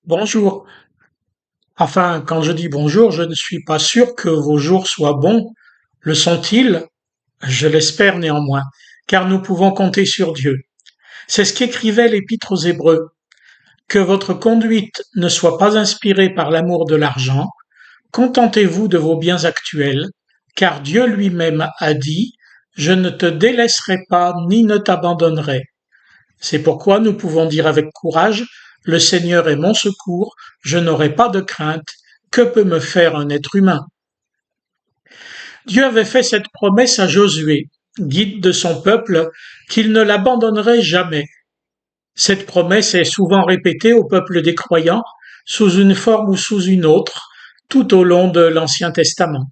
Bonjour. Enfin, quand je dis bonjour, je ne suis pas sûr que vos jours soient bons. Le sont-ils? Je l'espère néanmoins, car nous pouvons compter sur Dieu. C'est ce qu'écrivait l'Épître aux Hébreux. Que votre conduite ne soit pas inspirée par l'amour de l'argent, contentez-vous de vos biens actuels, car Dieu lui-même a dit, je ne te délaisserai pas ni ne t'abandonnerai. C'est pourquoi nous pouvons dire avec courage, le Seigneur est mon secours, je n'aurai pas de crainte, que peut me faire un être humain? Dieu avait fait cette promesse à Josué, guide de son peuple, qu'il ne l'abandonnerait jamais. Cette promesse est souvent répétée au peuple des croyants, sous une forme ou sous une autre, tout au long de l'Ancien Testament.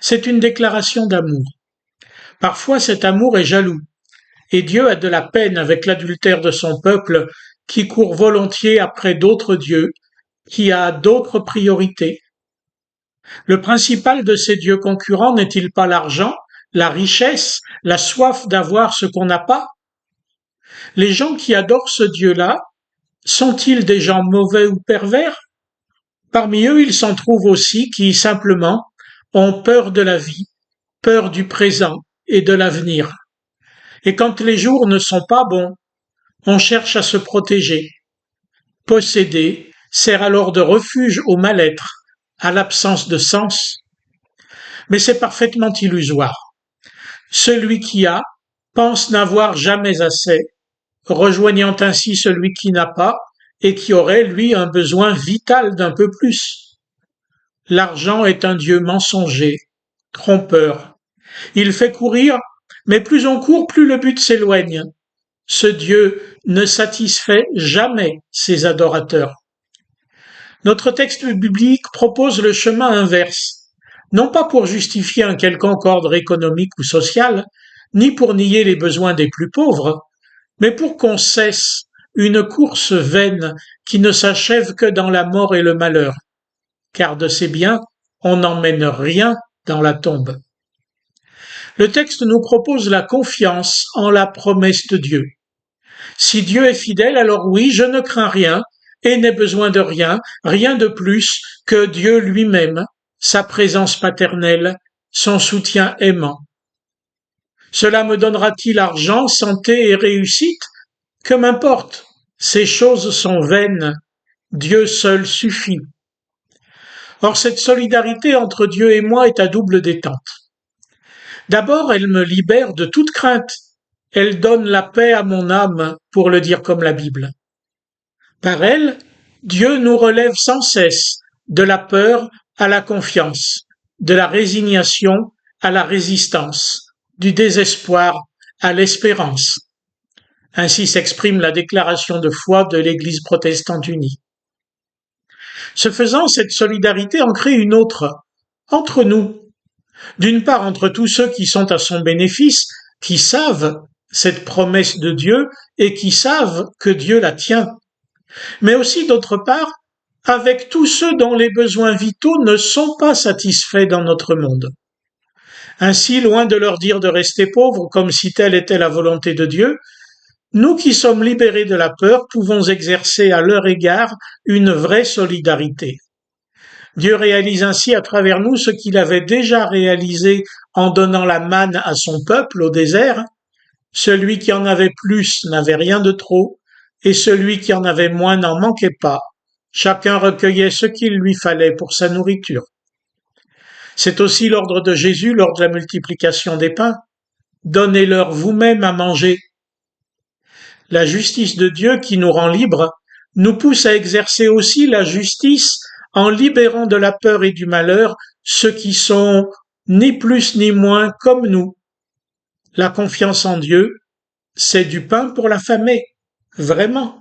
C'est une déclaration d'amour. Parfois cet amour est jaloux, et Dieu a de la peine avec l'adultère de son peuple qui court volontiers après d'autres dieux, qui a d'autres priorités. Le principal de ces dieux concurrents n'est-il pas l'argent, la richesse, la soif d'avoir ce qu'on n'a pas? Les gens qui adorent ce Dieu-là sont-ils des gens mauvais ou pervers? Parmi eux, il s'en trouve aussi qui, simplement, ont peur de la vie, peur du présent et de l'avenir. Et quand les jours ne sont pas bons, on cherche à se protéger. Posséder sert alors de refuge au mal-être, à l'absence de sens. Mais c'est parfaitement illusoire. Celui qui a pense n'avoir jamais assez, rejoignant ainsi celui qui n'a pas et qui aurait, lui, un besoin vital d'un peu plus. L'argent est un dieu mensonger, trompeur. Il fait courir, mais plus on court, plus le but s'éloigne. Ce Dieu ne satisfait jamais ses adorateurs. Notre texte biblique propose le chemin inverse, non pas pour justifier un quelconque ordre économique ou social, ni pour nier les besoins des plus pauvres, mais pour qu'on cesse une course vaine qui ne s'achève que dans la mort et le malheur, car de ces biens, on n'emmène rien dans la tombe. Le texte nous propose la confiance en la promesse de Dieu. Si Dieu est fidèle, alors oui, je ne crains rien et n'ai besoin de rien, rien de plus que Dieu lui-même, sa présence paternelle, son soutien aimant. Cela me donnera-t-il argent, santé et réussite? Que m'importe, ces choses sont vaines, Dieu seul suffit. Or cette solidarité entre Dieu et moi est à double détente. D'abord, elle me libère de toute crainte, elle donne la paix à mon âme, pour le dire comme la Bible. Par elle, Dieu nous relève sans cesse de la peur à la confiance, de la résignation à la résistance, du désespoir à l'espérance. Ainsi s'exprime la déclaration de foi de l'Église protestante unie. Ce faisant, cette solidarité en crée une autre, entre nous. D'une part, entre tous ceux qui sont à son bénéfice, qui savent cette promesse de Dieu et qui savent que Dieu la tient. Mais aussi, d'autre part, avec tous ceux dont les besoins vitaux ne sont pas satisfaits dans notre monde. Ainsi, loin de leur dire de rester pauvres comme si telle était la volonté de Dieu, nous qui sommes libérés de la peur pouvons exercer à leur égard une vraie solidarité. Dieu réalise ainsi à travers nous ce qu'il avait déjà réalisé en donnant la manne à son peuple au désert. Celui qui en avait plus n'avait rien de trop, et celui qui en avait moins n'en manquait pas. Chacun recueillait ce qu'il lui fallait pour sa nourriture. C'est aussi l'ordre de Jésus lors de la multiplication des pains. Donnez-leur vous-même à manger. La justice de Dieu qui nous rend libres nous pousse à exercer aussi la justice en libérant de la peur et du malheur ceux qui sont ni plus ni moins comme nous. La confiance en Dieu, c'est du pain pour l'affamé, vraiment.